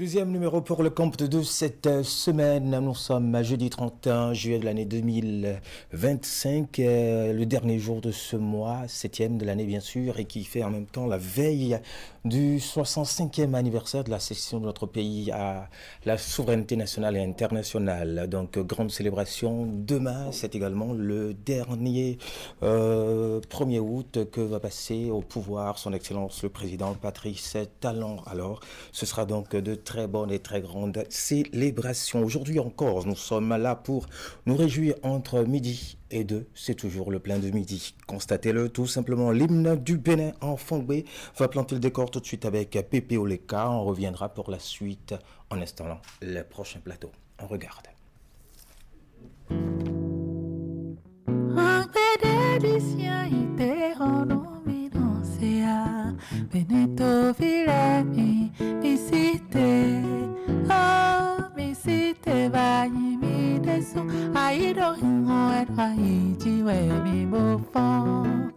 Deuxième numéro pour le compte de cette semaine. Nous sommes jeudi 31 juillet de l'année 2025, le dernier jour de ce mois, septième de l'année bien sûr, et qui fait en même temps la veille du 65e anniversaire de la cession de notre pays à la souveraineté nationale et internationale. Donc grande célébration. Demain, c'est également le dernier 1er août que va passer au pouvoir son Excellence le Président Patrice Talon. Alors, ce sera donc de très bonnes et très grandes célébrations. Aujourd'hui encore, nous sommes là pour nous réjouir entre midi et 2. C'est toujours le plein de midi. Constatez-le tout simplement. L'hymne du Bénin en Fongbé va planter le décor tout de suite avec Pépé Oleka. On reviendra pour la suite en installant le prochain plateau. On regarde. Benito Vilemi, visite, oh, visite, vai mi desu, aido ingo edwa ijiwe mi bofon,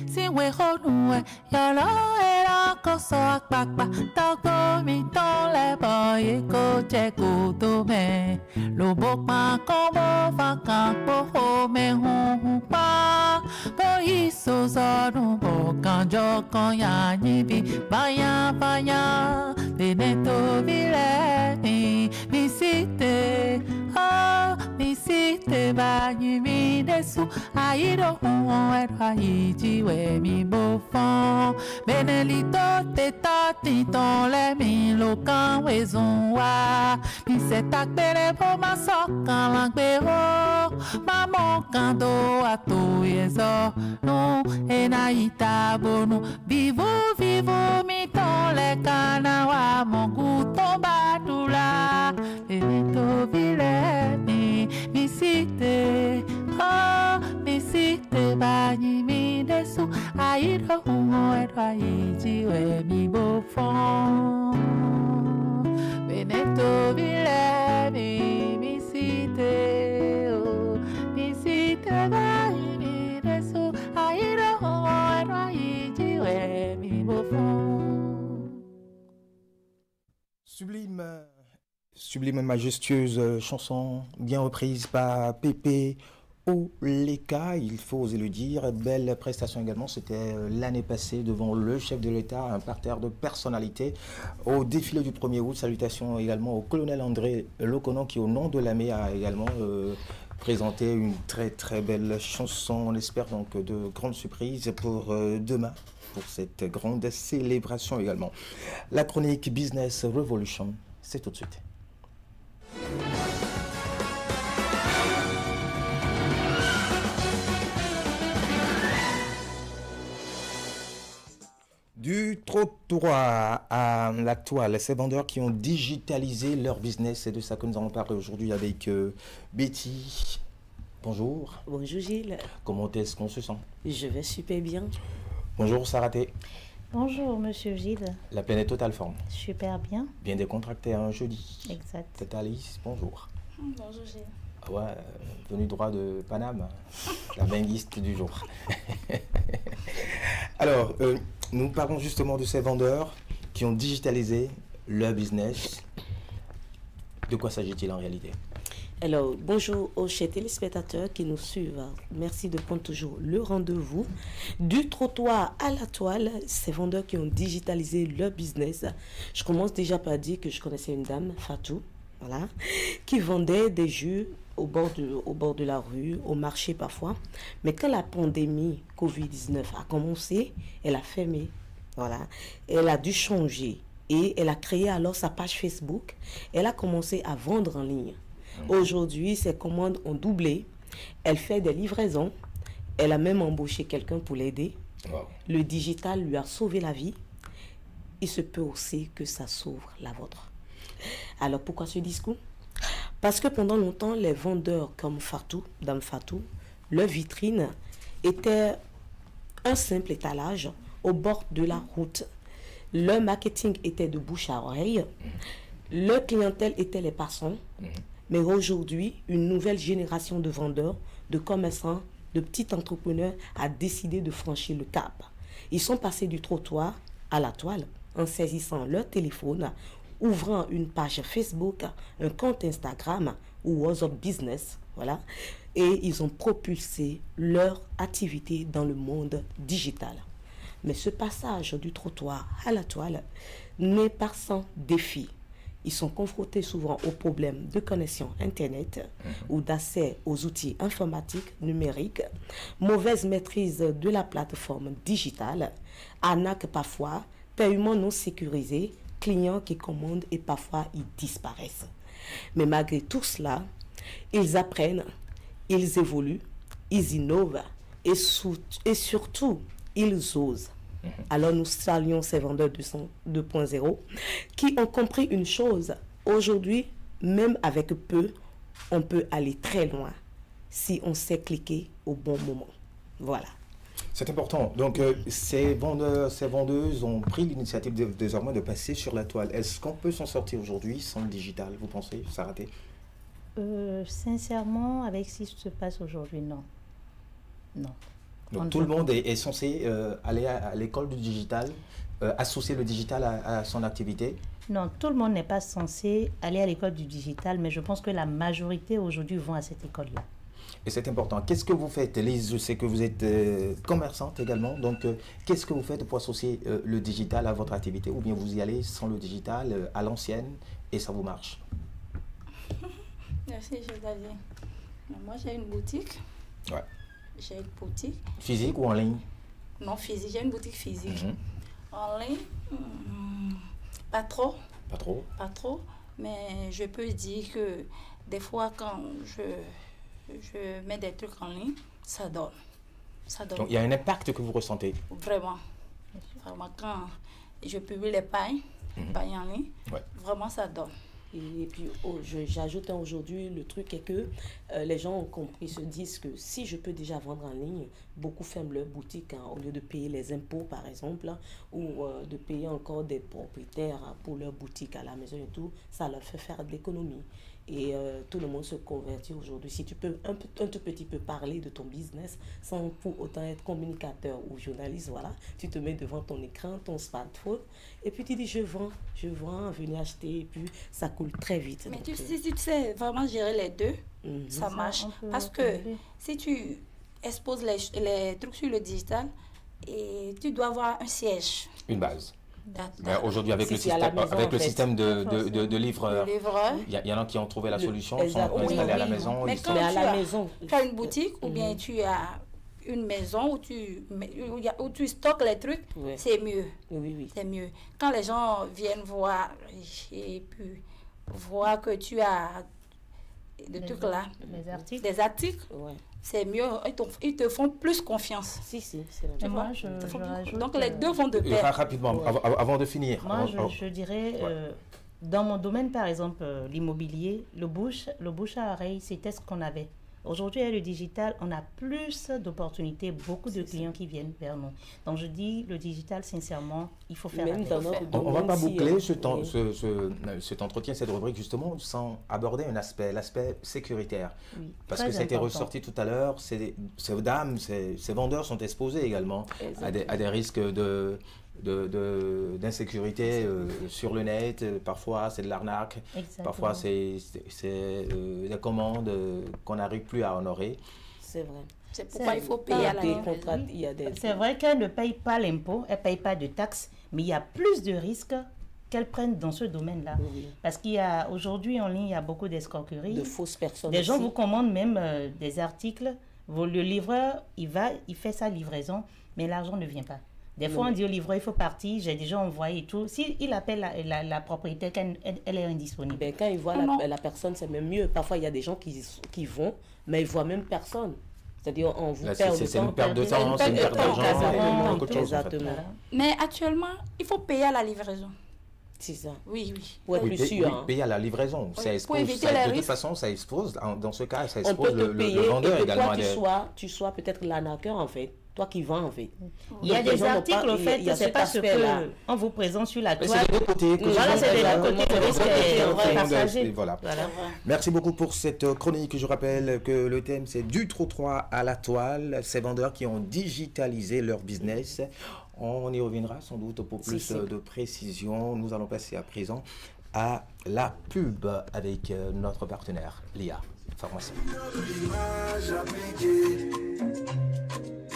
si we honue, yolo era koso akpakpa, togo mi ton le boy ko cheko to me, lo bokma komo vakan po me hon pa, boy so zonu bokan jokon ya nibi, baya baya, Benito Vilemi, visite, oh, visite, bayi mi desu, aido huon edwa ijiwe mi bofon, Benelito te tati ton le mi lokan wezon wa, mi se takbere po ma sokan langbe ho, ma monkan do ato yezo, no enaita bonu, vivo vivo mi ton le kanawa mongu tomba dula, Benito Vilemi, visite, oh, visite bayi mi desu, aido humo edwa ijiwe mi bofon, Benito Vilemi, visite, oh, visite bayi mi desu, aido humo edwa ijiwe mi bofon. Sublime et majestueuse chanson bien reprise par Pépé Oleka, il faut oser le dire. Belle prestation également, c'était l'année passée devant le chef de l'État, un parterre de personnalités au défilé du 1er août. Salutations également au colonel André Loconon qui au nom de l'AME a également présenté une très très belle chanson. On espère donc de grandes surprises pour demain, pour cette grande célébration également. La chronique Business Revolution, c'est tout de suite. Du trottoir à la toile, ces vendeurs qui ont digitalisé leur business, c'est de ça que nous allons parler aujourd'hui avec Betty. Bonjour. Bonjour Gilles. Comment est-ce qu'on se sent? Je vais super bien. Bonjour Saraté. Bonjour Monsieur Gilles. La pleine et totale forme. Super bien. Bien décontracté un jeudi. Exact. C'est Alice, bonjour. Bonjour Gilles. Ah ouais, venu droit de Paname, la benguiste du jour. Alors, nous parlons justement de ces vendeurs qui ont digitalisé leur business. De quoi s'agit-il en réalité? Alors, bonjour aux chers téléspectateurs qui nous suivent. Merci de prendre toujours le rendez-vous. Du trottoir à la toile, ces vendeurs qui ont digitalisé leur business. Je commence déjà par dire que je connaissais une dame, Fatou, voilà, qui vendait des jus au bord de la rue, au marché parfois. Mais quand la pandémie Covid-19 a commencé, elle a fermé. Voilà. Elle a dû changer et elle a créé alors sa page Facebook. Elle a commencé à vendre en ligne. Aujourd'hui, ses commandes ont doublé. Elle fait des livraisons. Elle a même embauché quelqu'un pour l'aider. Wow. Le digital lui a sauvé la vie. Il se peut aussi que ça sauve la vôtre. Alors, pourquoi ce discours? Parce que pendant longtemps, les vendeurs comme Fatou, Dame Fatou, leur vitrine était un simple étalage au bord de la route. Leur marketing était de bouche à oreille. Leur clientèle était les passants. Mais aujourd'hui, une nouvelle génération de vendeurs, de commerçants, de petits entrepreneurs a décidé de franchir le cap. Ils sont passés du trottoir à la toile en saisissant leur téléphone ouvrant une page Facebook, un compte Instagram ou WhatsApp Business, voilà, et ils ont propulsé leur activité dans le monde digital. Mais ce passage du trottoir à la toile n'est pas sans défi. Ils sont confrontés souvent aux problèmes de connexion Internet ou d'accès aux outils informatiques, numériques, mauvaise maîtrise de la plateforme digitale, arnaque parfois, paiement non sécurisé, clients qui commandent et parfois ils disparaissent. Mais malgré tout cela, ils apprennent, ils évoluent, ils innovent et surtout, ils osent. Alors nous saluons ces vendeurs 2.0 qui ont compris une chose. Aujourd'hui, même avec peu, on peut aller très loin si on sait cliquer au bon moment. Voilà. C'est important. Donc, ces vendeurs, ces vendeuses ont pris l'initiative désormais de passer sur la toile. Est-ce qu'on peut s'en sortir aujourd'hui sans le digital, vous pensez, Saraté? Sincèrement, avec ce qui se passe aujourd'hui, non. Non. Donc, tout le monde est censé aller à l'école du digital, associer le digital à son activité? Non, tout le monde n'est pas censé aller à l'école du digital, mais je pense que la majorité aujourd'hui vont à cette école-là. Et c'est important. Qu'est-ce que vous faites, Lise? Je sais que vous êtes commerçante également. Donc, qu'est-ce que vous faites pour associer le digital à votre activité? Ou bien vous y allez sans le digital, à l'ancienne, et ça vous marche? Merci, Jodalien. Moi, j'ai une boutique. Ouais. J'ai une boutique. Physique ou en ligne? Non, physique. J'ai une boutique physique. En ligne, pas trop. Pas trop? Pas trop. Mais je peux dire que des fois, quand je mets des trucs en ligne, ça donne. Ça donne. Donc, il y a un impact que vous ressentez? Vraiment. Vraiment, quand je publie les pailles en ligne, ouais. Vraiment, ça donne. Et puis, j'ajoute aujourd'hui, le truc est que les gens ont compris, se disent que si je peux déjà vendre en ligne, beaucoup ferment leur boutique au lieu de payer les impôts, par exemple, ou de payer encore des propriétaires pour leur boutique à la maison et tout, ça leur fait faire de l'économie. Et tout le monde se convertit aujourd'hui. Si tu peux un tout petit peu parler de ton business sans pour autant être communicateur ou journaliste, voilà, tu te mets devant ton écran, ton smartphone, et puis tu dis je vends, venez acheter, et puis ça coule très vite. Mais donc, si tu sais vraiment gérer les deux, ça marche. Parce que si tu exposes les trucs sur le digital, et tu dois avoir un siège. Une base. Aujourd'hui, avec le système de livreurs, il y en a qui ont trouvé la solution, sont installés à la maison. Mais quand tu as une boutique ou bien tu as une maison où tu stockes les trucs, c'est mieux. Oui. C'est mieux. Quand les gens viennent voir et puis voir que tu as des articles, c'est mieux, ils te font plus confiance. Si, c'est vrai. Moi, je rajoute, donc les deux vont de pair. Rapidement, avant de finir. Moi, je dirais, dans mon domaine, par exemple, l'immobilier, le bouche à oreille, c'était ce qu'on avait. Aujourd'hui, avec le digital, on a plus d'opportunités, beaucoup de clients qui viennent vers nous. Donc, je dis, le digital, sincèrement, il faut faire On ne va pas boucler cet entretien, cette rubrique, justement, sans aborder l'aspect sécuritaire. Oui, parce que ça a été ressorti tout à l'heure, ces vendeurs sont exposés également à des risques d'insécurité sur le net. Parfois c'est de l'arnaque, parfois c'est des commandes qu'on n'arrive plus à honorer. C'est vrai. C'est pourquoi il faut payer à la C'est vrai qu'elle ne paye pas l'impôt, elle ne paye pas de taxes, mais il y a plus de risques qu'elle prenne dans ce domaine-là. Oui. Parce qu'il y a aujourd'hui en ligne, il y a beaucoup d'escroqueries. De fausses personnes. Des gens vous commandent même des articles, le livreur, il fait sa livraison, mais l'argent ne vient pas. Des fois, on dit au livreur, il faut partir, j'ai déjà envoyé et tout. S'il appelle la propriétaire, elle est indisponible. Ben, quand il voit la personne, c'est même mieux. Parfois, il y a des gens qui vont, mais ils ne voient même personne. C'est-à-dire, on vous perd de temps. C'est une perte de temps, c'est une perte d'argent, beaucoup de choses. Exactement. Mais actuellement, il faut payer à la livraison. C'est ça. Oui. Pour être plus sûr. Payer à la livraison. Pour éviter les risques. De toute façon, ça expose, dans ce cas, ça expose le vendeur également. Tu sois peut-être l'arnaqueur, en fait. Toi qui vends, en fait. Il y a des articles, en fait, c'est pas ce qu'on vous présente sur la toile. C'est des deux côtés. Voilà, c'est des deux côtés. Le risque est partagé. Voilà. Merci beaucoup pour cette chronique. Je rappelle que le thème, c'est du trottoir à la toile. Ces vendeurs qui ont digitalisé leur business. On y reviendra sans doute pour plus de précision. Nous allons passer à présent à la pub avec notre partenaire, Lia Pharmacie.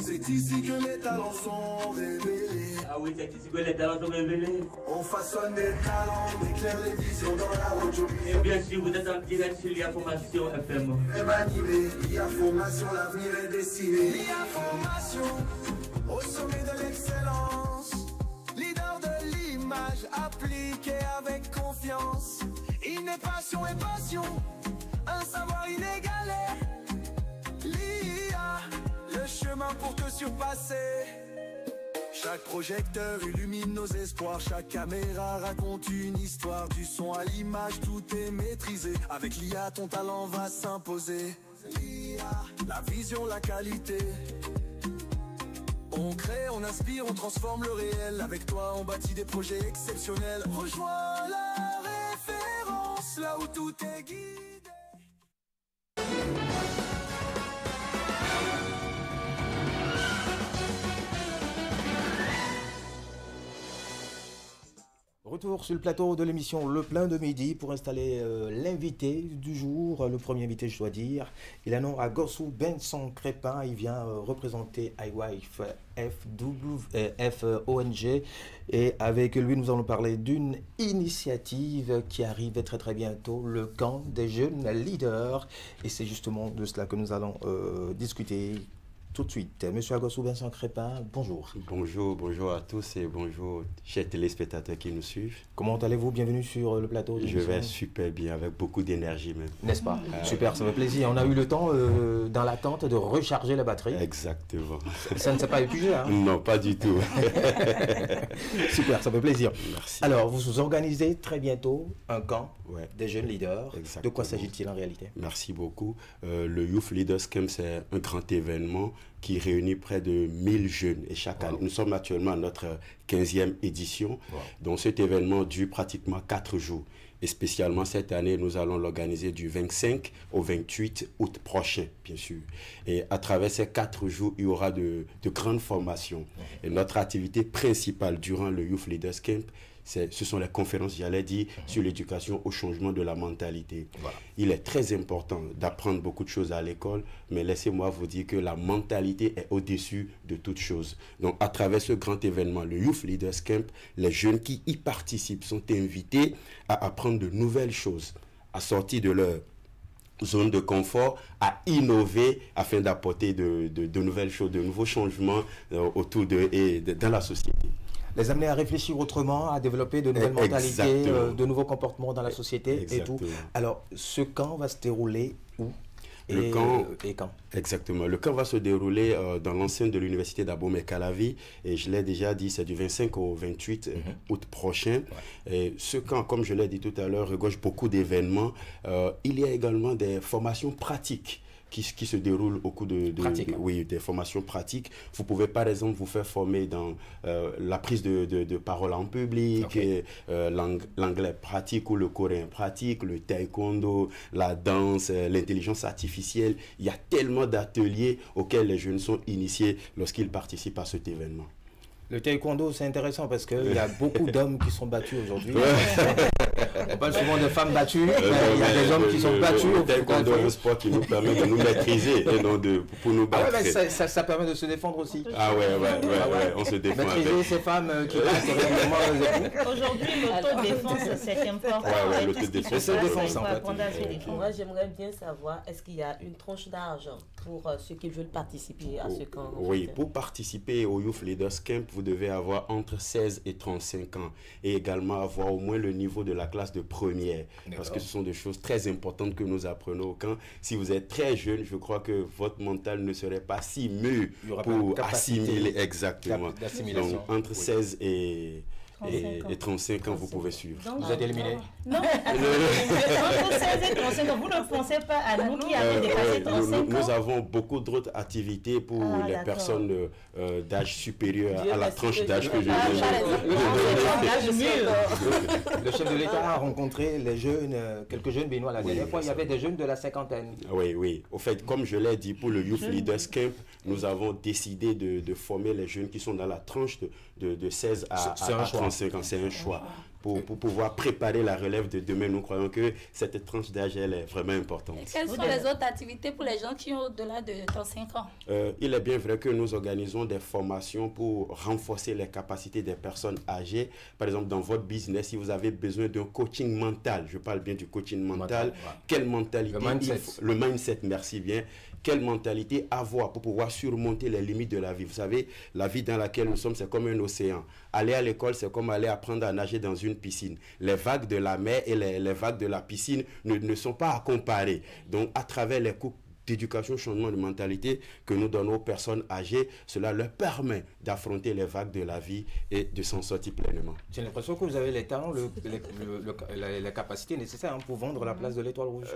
C'est ici que les talents sont révélés. Ah oui, c'est ici que les talents sont révélés. On façonne des talents, on éclaire les visions dans la route. Et bien sûr, vous êtes en direct sur Lia Formation FM. Même animé, Lia Formation, l'avenir est destiné. Lia Formation, au sommet de l'excellence. Leader de l'image, appliqué avec confiance. Innovation et passion, un savoir inégalé. Lia, le chemin pour te surpasser. Chaque projecteur illumine nos espoirs, chaque caméra raconte une histoire. Du son à l'image, tout est maîtrisé. Avec l'IA, ton talent va s'imposer. L'IA, la vision, la qualité. On crée, on inspire, on transforme le réel. Avec toi, on bâtit des projets exceptionnels. Rejoins la référence, là où tout est guidé. Retour sur le plateau de l'émission Le Plein de Midi pour installer l'invité du jour. Le premier invité, je dois dire, il a nom à Gossou Benson Crépin. Il vient représenter iWife FONG. Et avec lui, nous allons parler d'une initiative qui arrive très très bientôt, le camp des jeunes leaders. Et c'est justement de cela que nous allons discuter tout de suite. Monsieur Agossou Vincent Crépin, bonjour. Bonjour à tous et bonjour chers téléspectateurs qui nous suivent. Comment allez-vous? Bienvenue sur le plateau. Je vais super bien, avec beaucoup d'énergie même. N'est-ce pas? Super, ça fait plaisir. On a eu le temps, dans l'attente, de recharger la batterie. Exactement. Ça ne s'est pas épuisé, hein? Non, pas du tout. Super, ça fait plaisir. Merci. Alors, vous organisez très bientôt un camp des jeunes leaders. Exactement. De quoi s'agit-il en réalité? Merci beaucoup. Le Youth Leaders Camp, c'est un grand événement qui réunit près de 1000 jeunes. Et chaque année, nous sommes actuellement à notre 15e édition. Donc cet événement dure pratiquement 4 jours. Et spécialement cette année, nous allons l'organiser du 25 au 28 août prochain, bien sûr. Et à travers ces 4 jours, il y aura de grandes formations. Et notre activité principale durant le Youth Leaders Camp, ce sont les conférences, j'allais dire, sur l'éducation au changement de la mentalité. Voilà. Il est très important d'apprendre beaucoup de choses à l'école, mais laissez-moi vous dire que la mentalité est au-dessus de toute chose. Donc, à travers ce grand événement, le Youth Leaders Camp, les jeunes qui y participent sont invités à apprendre de nouvelles choses, à sortir de leur zone de confort, à innover afin d'apporter de nouvelles choses, de nouveaux changements autour d'eux et dans la société. Les amener à réfléchir autrement, à développer de nouvelles mentalités, de nouveaux comportements dans la société. Exactement. Et tout. Alors, ce camp va se dérouler où? Le camp, et quand? Exactement. Le camp va se dérouler dans l'enceinte de l'université d'Abomey-Calavi. Et je l'ai déjà dit, c'est du 25 au 28 août prochain. Et ce camp, comme je l'ai dit tout à l'heure, regorge beaucoup d'événements. Il y a également des formations pratiques qui se déroulent au cours des formations pratiques. Vous pouvez par exemple vous faire former dans la prise de parole en public, l'anglais pratique ou le coréen pratique, le taekwondo, la danse, l'intelligence artificielle. Il y a tellement d'ateliers auxquels les jeunes sont initiés lorsqu'ils participent à cet événement. Le taekwondo, c'est intéressant parce qu'il y a beaucoup d'hommes qui sont battus aujourd'hui. On parle souvent de femmes battues, mais il y a des hommes qui sont battus. Le taekwondo est un sport qui nous permet de nous maîtriser et non pour nous battre. Ah ouais, ça permet de se défendre aussi. Ah ouais, on se défend. Maîtriser ces femmes qui battent régulièrement. Aujourd'hui, l'autodéfense, c'est important. Ouais, l'autodéfense, c'est défense en fait. Moi, j'aimerais bien savoir, est-ce qu'il y a une tranche d'argent pour ceux qui veulent participer à ce camp? Oui, pour participer au Youth Leaders Camp, vous devez avoir entre 16 et 35 ans et également avoir au moins le niveau de la classe de première, parce que ce sont des choses très importantes que nous apprenons au camp. Si vous êtes très jeune, je crois que votre mental ne serait pas si mûr pour assimiler exactement. Donc entre 16 et 35 ans, vous pouvez suivre. Donc, vous êtes éliminé? Non, entre 16 et 35 ans, vous ne pensez pas à nous qui avons dépassé 35 ans? Nous avons beaucoup d'autres activités pour les personnes d'âge supérieur à la tranche d'âge que je Le chef de l'État a rencontré les jeunes, quelques jeunes béninois la dernière fois. Il y avait des jeunes de la cinquantaine. Oui. Au fait, comme je l'ai dit, pour le Youth Leaders Camp, nous avons décidé de former les jeunes qui sont dans la tranche de 16 à 35 ans. C'est un choix pour pouvoir préparer la relève de demain. Nous croyons que cette tranche d'âge, elle est vraiment importante. Et quelles sont les autres activités pour les gens qui ont au-delà de 35 ans? Il est bien vrai que nous organisons des formations pour renforcer les capacités des personnes âgées. Par exemple, dans votre business, si vous avez besoin d'un coaching mental, je parle bien du coaching mental, quelle mentalité, le mindset, merci bien, quelle mentalité avoir pour pouvoir surmonter les limites de la vie. Vous savez, la vie dans laquelle nous sommes, c'est comme un océan. Aller à l'école, c'est comme aller apprendre à nager dans une piscine. Les vagues de la mer et les vagues de la piscine ne sont pas à comparer. Donc, à travers les cours d'éducation, changement de mentalité que nous donnons aux personnes âgées, cela leur permet d'affronter les vagues de la vie et de s'en sortir pleinement. J'ai l'impression que vous avez les talents, les capacités nécessaires pour vendre la place de l'Étoile Rouge.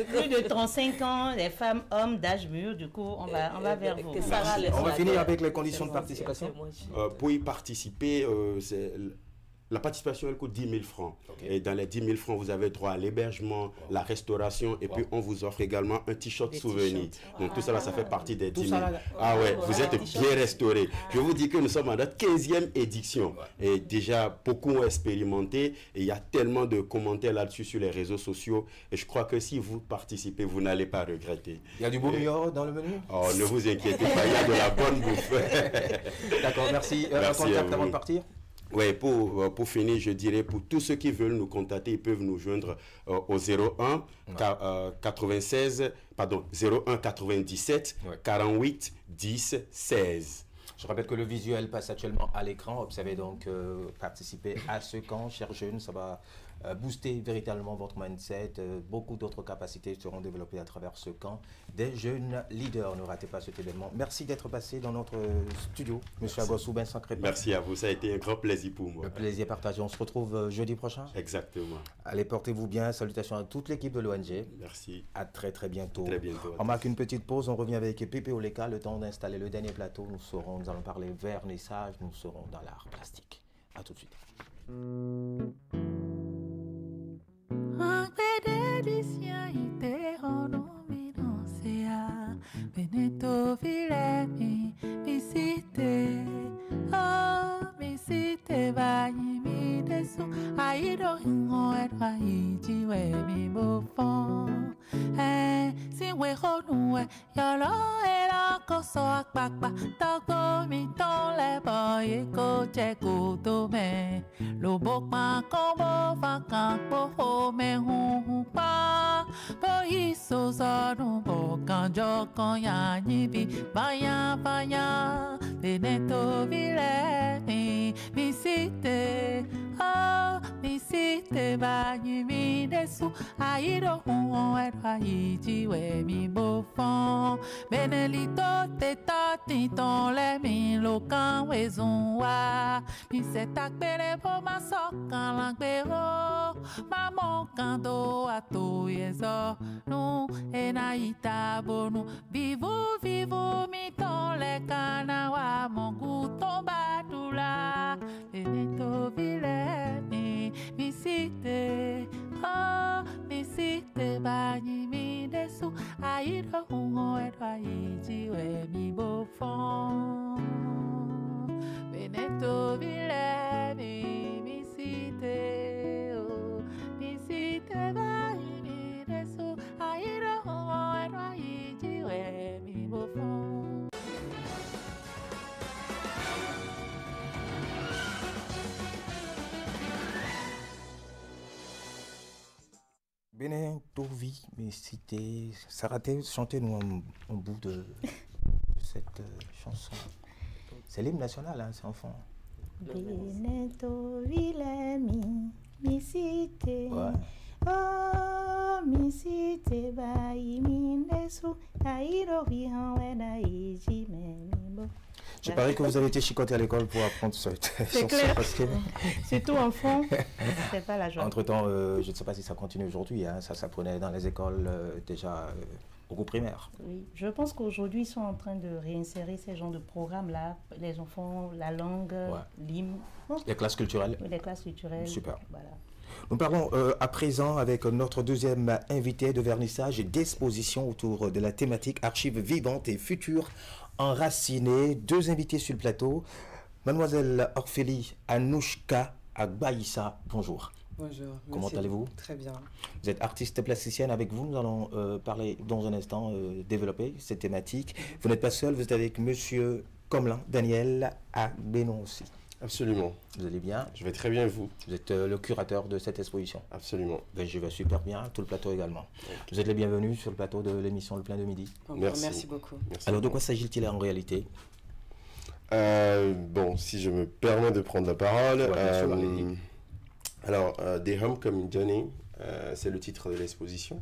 Plus de 35 ans, les femmes, hommes d'âge mûr, du coup, on va vers vous. On va finir avec les conditions de participation. Pour y participer, la participation, elle coûte 10 000 francs. Okay. Et dans les 10 000 francs, vous avez droit à l'hébergement, la restauration, et puis on vous offre également un t-shirt souvenir. Donc tout ça, ça fait partie des 10 000. Ah ouais, vous êtes bien restauré. Je vous dis que nous sommes à notre 15e édition. Et déjà, beaucoup ont expérimenté. Et il y a tellement de commentaires là-dessus sur les réseaux sociaux. Et je crois que si vous participez, vous n'allez pas regretter. Il y a du beau meilleur dans le menu? Oh, ne vous inquiétez pas, il y a de la bonne bouffe. D'accord, merci. Merci contact avant de partir? Oui, pour finir, je dirais, pour tous ceux qui veulent nous contacter, ils peuvent nous joindre au 01 97 48 10 16. Je rappelle que le visuel passe actuellement à l'écran. Observez donc, participez à ce camp, chers jeunes. Ça va booster véritablement votre mindset. Beaucoup d'autres capacités seront développées à travers ce camp. Des jeunes leaders. Ne ratez pas cet événement. Merci d'être passé dans notre studio, Monsieur Agossou Vincent Crépin. Merci à vous. Ça a été un grand plaisir pour moi. Le plaisir partagé. On se retrouve jeudi prochain. Exactement. Allez, portez-vous bien. Salutations à toute l'équipe de l'ONG. Merci. À très bientôt. Très bientôt. On marque une petite pause. On revient avec Pépé Oleka. Le temps d'installer le dernier plateau. Nous allons parler vernissage. Nous serons dans l'art plastique. À tout de suite. Benito Vilemi, visite, oh, visite, vai mi desu, aido ingo edwa ijiwe mi bofon, si we honue, yolo era koso akpakpa, togo mi ton le boy ko cheko to me, lo bokma kombo vakan po me hu pa, boy so zonu bokan jokon ya nibi, baya Benito Vilemi, visite, oh, visite, banyi mi desu, aido huo edwa ijiwe mi bofon, Benelito te tati ton le mi lokan wezunwa, mi se takbere po ma sokan langbero, ma mokando ato yezo, nu enaita bonu, vivu mi ton le kanawa mongu tomba dula, Benito Vilemi, visite, oh, visite, banyi mi desu, aido huo edwa ijiwe mi bofon, Benito Vilemi, visite, oh, visite, banyi mi desu, aido huo edwa ijiwe mi bofon. Benito Vilemi, cité, Saraté, chantez-nous un bout de cette chanson. C'est l'hymne national, hein, c'est enfant. Benito Vilemi, mi cité. Ouais. Oh, mi cité, bayi mi desu, aïro vihan weda iji memibo. Je parie que vous avez été chicoté à l'école pour apprendre cette chanson. Clair. Parce que... C'est tout enfant. C'est pas la joie. Entre-temps, je ne sais pas si ça continue aujourd'hui. Hein, ça s'apprenait dans les écoles déjà au groupe primaire. Oui, je pense qu'aujourd'hui, ils sont en train de réinsérer ces genres de programmes-là. Les enfants, la langue, l'hymne. Les classes culturelles. Oui, les classes culturelles. Super. Voilà. Nous parlons à présent avec notre deuxième invité de vernissage et d'exposition autour de la thématique archives vivantes et futures enracinées. Deux invités sur le plateau. Mademoiselle Orphélie Anouchka Agbaïssa, bonjour. Bonjour. Comment allez-vous? Très bien. Vous êtes artiste plasticienne. Avec vous, nous allons parler dans un instant, développer cette thématique. Vous n'êtes pas seul, vous êtes avec Monsieur Comelin, Daniel Agbenon aussi. Absolument. Vous allez bien? Je vais très bien, vous? Vous êtes le curateur de cette exposition. Absolument. Ben, je vais super bien, tout le plateau également. Okay. Vous êtes les bienvenus sur le plateau de l'émission Le Plein de Midi. Merci beaucoup. Merci. Alors, de quoi s'agit-il en réalité? Bon, si je me permets de prendre la parole. Ouais, alors, The Homecoming Journey, c'est le titre de l'exposition,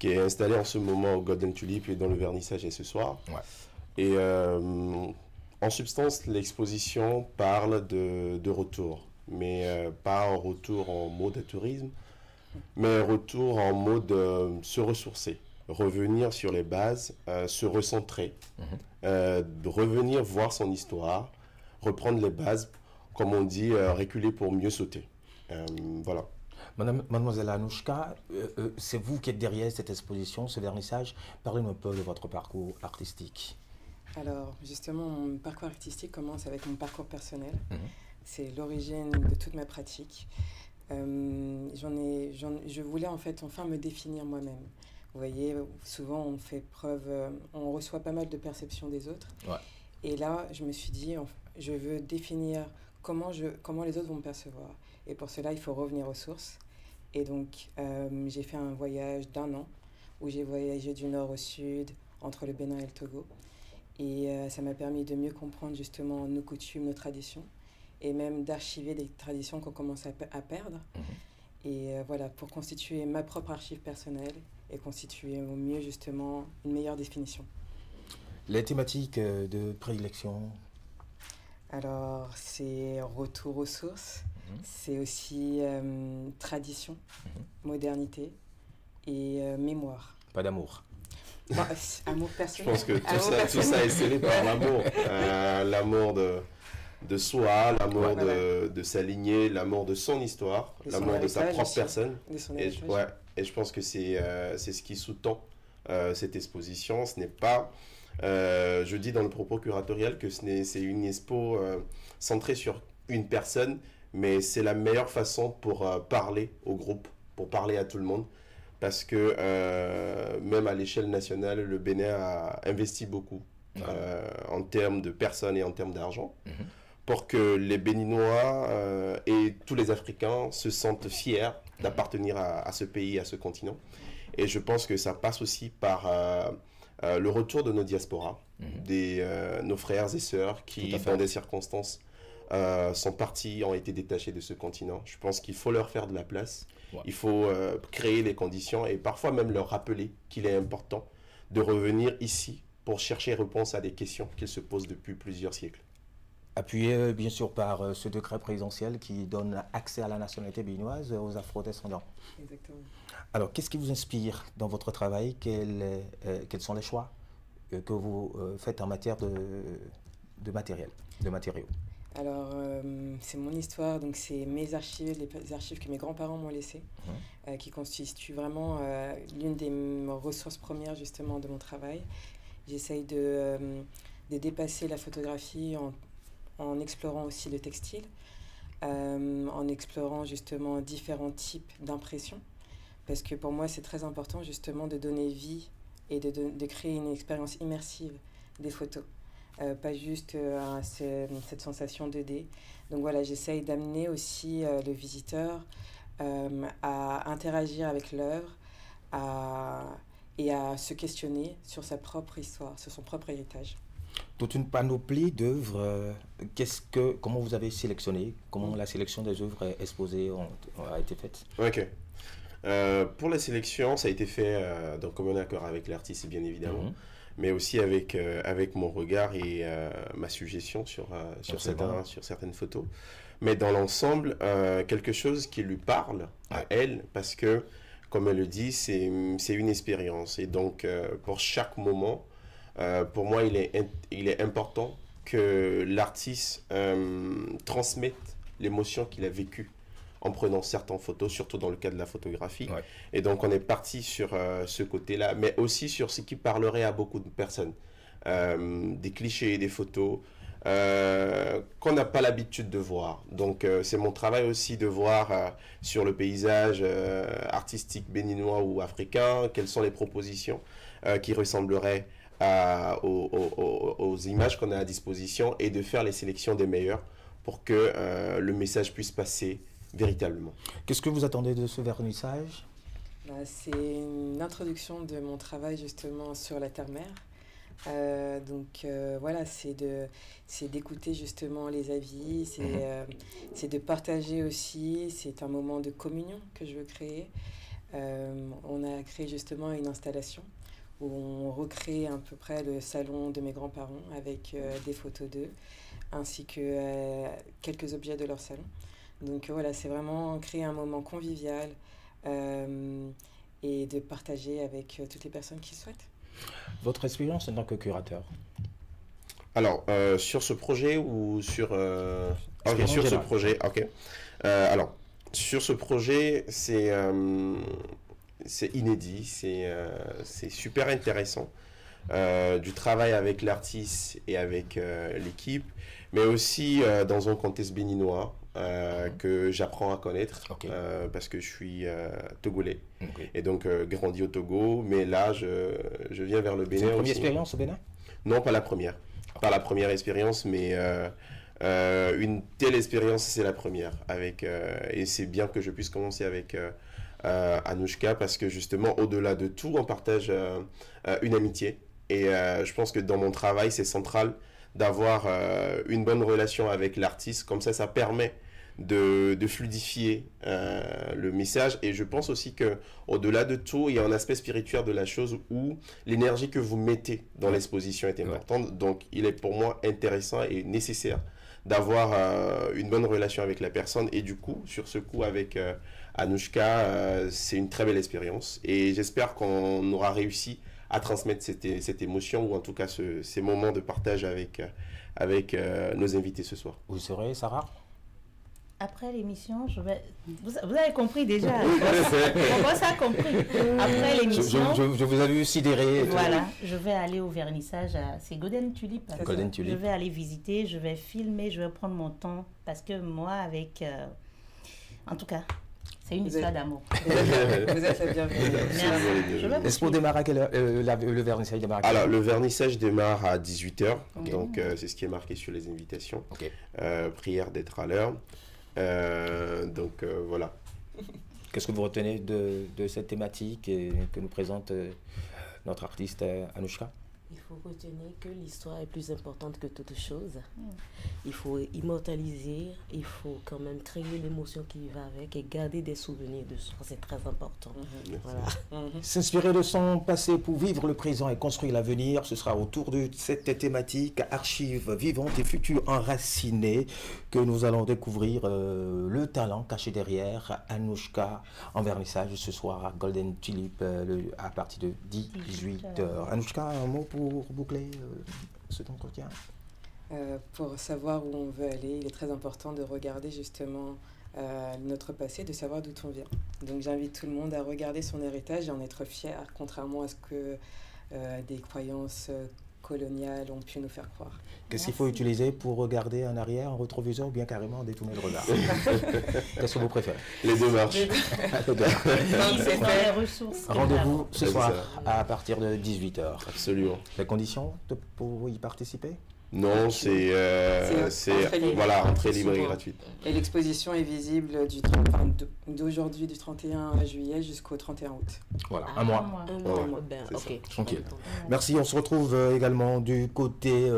qui est installée en ce moment au Golden Tulip et dont le vernissage est ce soir. Ouais. Et en substance, l'exposition parle de retour, mais pas un retour en mode tourisme, mais un retour en mode se ressourcer, revenir sur les bases, se recentrer, revenir voir son histoire, reprendre les bases, comme on dit, reculer pour mieux sauter. Voilà. Mademoiselle Anouchka, c'est vous qui êtes derrière cette exposition, ce vernissage. Parlez-nous un peu de votre parcours artistique. Alors, justement, mon parcours artistique commence avec mon parcours personnel. C'est l'origine de toute ma pratique. Je voulais en fait enfin me définir moi-même. Vous voyez, souvent on fait preuve, on reçoit pas mal de perceptions des autres. Ouais. Et là, je me suis dit, je veux définir comment les autres vont me percevoir. Et pour cela, il faut revenir aux sources. Et donc, j'ai fait un voyage d'1 an où j'ai voyagé du nord au sud, entre le Bénin et le Togo. Et ça m'a permis de mieux comprendre justement nos coutumes, nos traditions, et même d'archiver des traditions qu'on commence à perdre. Et voilà, pour constituer ma propre archive personnelle et constituer au mieux justement une meilleure définition. Les thématiques de prédilection? Alors, c'est retour aux sources, c'est aussi tradition, modernité et mémoire. Pas d'amour? Bon, amour personnel. Je pense que tout ça est scellé par l'amour. L'amour de soi, l'amour de s'aligner, l'amour de son histoire, l'amour de sa propre personne. Et je pense que c'est ce qui sous-tend cette exposition. Ce n'est pas, je dis dans le propos curatorial que c'est une expo centrée sur une personne, mais c'est la meilleure façon pour parler au groupe, pour parler à tout le monde. Parce que même à l'échelle nationale, le Bénin a investi beaucoup en termes de personnes et en termes d'argent pour que les Béninois et tous les Africains se sentent fiers d'appartenir à ce pays, à ce continent. Et je pense que ça passe aussi par le retour de nos diasporas, nos frères et sœurs qui, dans des circonstances, sont partis, ont été détachés de ce continent. Je pense qu'il faut leur faire de la place. Il faut créer les conditions et parfois même leur rappeler qu'il est important de revenir ici pour chercher réponse à des questions qu'ils se posent depuis plusieurs siècles. Appuyé bien sûr par ce décret présidentiel qui donne accès à la nationalité béninoise aux afro-descendants. Exactement. Alors, qu'est-ce qui vous inspire dans votre travail? Quels sont les choix que vous faites en matière de matériaux? Alors, c'est mon histoire, donc c'est mes archives, les archives que mes grands-parents m'ont laissées, qui constituent vraiment l'une des ressources premières justement de mon travail. J'essaye de dépasser la photographie en explorant aussi le textile, en explorant justement différents types d'impressions, parce que pour moi c'est très important justement de donner vie et de créer une expérience immersive des photos. Pas juste cette sensation 2D. Donc voilà, j'essaye d'amener aussi le visiteur à interagir avec l'œuvre et à se questionner sur sa propre histoire, sur son propre héritage. Toute une panoplie d'œuvres. Comment vous avez sélectionné? Comment la sélection des œuvres exposées a été faite? Ok. Pour la sélection, ça a été fait en commun accord avec l'artiste, bien évidemment. Mais aussi avec mon regard et ma suggestion sur certaines photos. Mais dans l'ensemble, quelque chose qui lui parle à elle, parce que, comme elle le dit, c'est une expérience. Et donc, pour chaque moment, pour moi, il est important que l'artiste transmette l'émotion qu'il a vécue en prenant certaines photos, surtout dans le cas de la photographie. Ouais. Et donc, on est parti sur ce côté-là, mais aussi sur ce qui parlerait à beaucoup de personnes. Des clichés, des photos, qu'on n'a pas l'habitude de voir. Donc c'est mon travail aussi de voir sur le paysage artistique béninois ou africain, quelles sont les propositions qui ressembleraient aux images qu'on a à disposition et de faire les sélections des meilleures pour que le message puisse passer véritablement. Qu'est-ce que vous attendez de ce vernissage? C'est une introduction de mon travail justement sur la terre-mère. Voilà, c'est d'écouter justement les avis, c'est de partager aussi, c'est un moment de communion que je veux créer. On a créé justement une installation où on recrée à peu près le salon de mes grands-parents avec des photos d'eux, ainsi que quelques objets de leur salon. Donc voilà, c'est vraiment créer un moment convivial et de partager avec toutes les personnes qui souhaitent. Votre expérience en tant que curateur? Alors, sur ce projet ou sur... sur ce projet, ok. Alors, sur ce projet, c'est inédit, c'est super intéressant. Du travail avec l'artiste et avec l'équipe, mais aussi dans un contexte béninois que j'apprends à connaître parce que je suis togolais et donc grandi au Togo, mais là je viens vers le Bénin. C'est la première expérience au Bénin? Non, pas la première. Pas la première expérience, mais une telle expérience, c'est la première. Et c'est bien que je puisse commencer avec Anouchka parce que justement, au-delà de tout, on partage une amitié. Et je pense que dans mon travail, c'est central d'avoir une bonne relation avec l'artiste. Comme ça permet de fluidifier le message. Et je pense aussi qu'au-delà de tout, il y a un aspect spirituel de la chose où l'énergie que vous mettez dans l'exposition est importante. Donc, il est pour moi intéressant et nécessaire d'avoir une bonne relation avec la personne. Et du coup, sur ce coup, avec Anouchka, c'est une très belle expérience. Et j'espère qu'on aura réussi à transmettre cette émotion, ou en tout cas ces moments de partage avec nos invités ce soir. Vous serez, Sarah? Après l'émission, je vais... Vous avez compris déjà. Pourquoi ça a compris? Après l'émission... Je vous ai vu sidéré. Voilà, je vais aller au vernissage. C'est Golden Tulip. Golden Tulip. Je vais aller visiter, je vais filmer, je vais prendre mon temps. Parce que moi, avec... En tout cas... C'est une histoire d'amour. Vous êtes la bienvenue. Est-ce qu'on démarre à quelle heure? Le vernissage démarre à quelle heure? Alors, le vernissage démarre à 18h. Donc, c'est ce qui est marqué sur les invitations. Prière d'être à l'heure. Voilà. Qu'est-ce que vous retenez de cette thématique que nous présente notre artiste Anouchka? Il faut retenir que l'histoire est plus importante que toute chose. Il faut immortaliser, il faut quand même créer l'émotion qui va avec et garder des souvenirs de soi, c'est très important. Voilà. S'inspirer de son passé pour vivre le présent et construire l'avenir, ce sera autour de cette thématique archives vivantes et futures enracinées que nous allons découvrir le talent caché derrière Anouchka en vernissage ce soir à Golden Tulip à partir de 18h. Anouchka, un mot pour boucler cet entretien? Pour savoir où on veut aller, il est très important de regarder justement notre passé, de savoir d'où on vient. Donc j'invite tout le monde à regarder son héritage et en être fier, contrairement à ce que des croyances coloniales ont pu nous faire croire. Qu'est-ce qu'il faut utiliser pour regarder en arrière, en rétroviseur ou bien carrément détourner le regard? Qu'est-ce que vous préférez? Les deux marches. Rendez-vous ce soir à partir de 18h. Absolument. Les conditions pour y participer? Non, c'est entrée libre et gratuite. Et l'exposition est visible d'aujourd'hui, du 31 juillet jusqu'au 31 août. Voilà, un mois. Tranquille. Merci, on se retrouve également du côté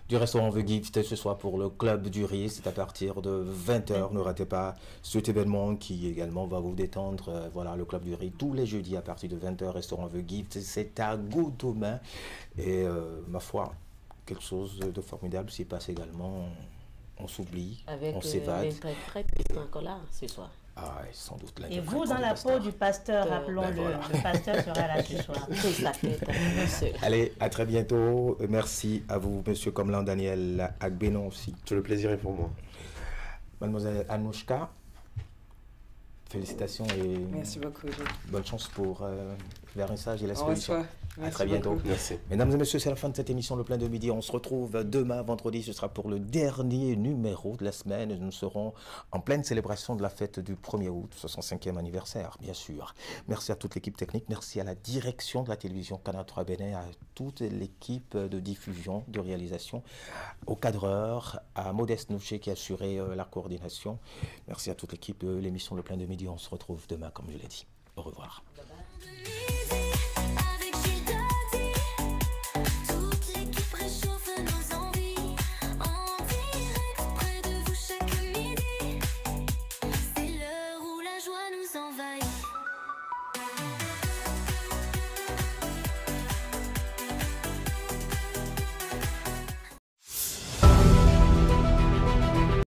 du restaurant The Gift ce soir pour le Club du Riz. C'est à partir de 20h. Ne ratez pas cet événement qui également va vous détendre. Voilà, le Club du Riz tous les jeudis à partir de 20h, restaurant The Gift. C'est à Goudomin. Et ma foi, quelque chose de formidable s'y passe également. On s'oublie, on s'évade. Avec l'interprète qui est encore là ce soir. Ah, sans doute. Et vous, dans la peau du pasteur, rappelons-le, le pasteur sera là ce soir. Allez, à très bientôt. Merci à vous, monsieur Komlan, Daniel Agbenon aussi. Tout le plaisir est pour moi. Mademoiselle Anouchka, félicitations et merci beaucoup. Bonne chance pour vers un sage et la solution. À très bientôt. Merci. Mesdames et messieurs, c'est la fin de cette émission Le Plein de Midi. On se retrouve demain, vendredi. Ce sera pour le dernier numéro de la semaine. Nous serons en pleine célébration de la fête du 1er août, 65e anniversaire, bien sûr. Merci à toute l'équipe technique. Merci à la direction de la télévision Canal 3 Bénin, à toute l'équipe de diffusion, de réalisation, au cadreur, à Modeste Nouché qui a assuré la coordination. Merci à toute l'équipe de l'émission Le Plein de Midi. On se retrouve demain, comme je l'ai dit. Au revoir. Bye bye.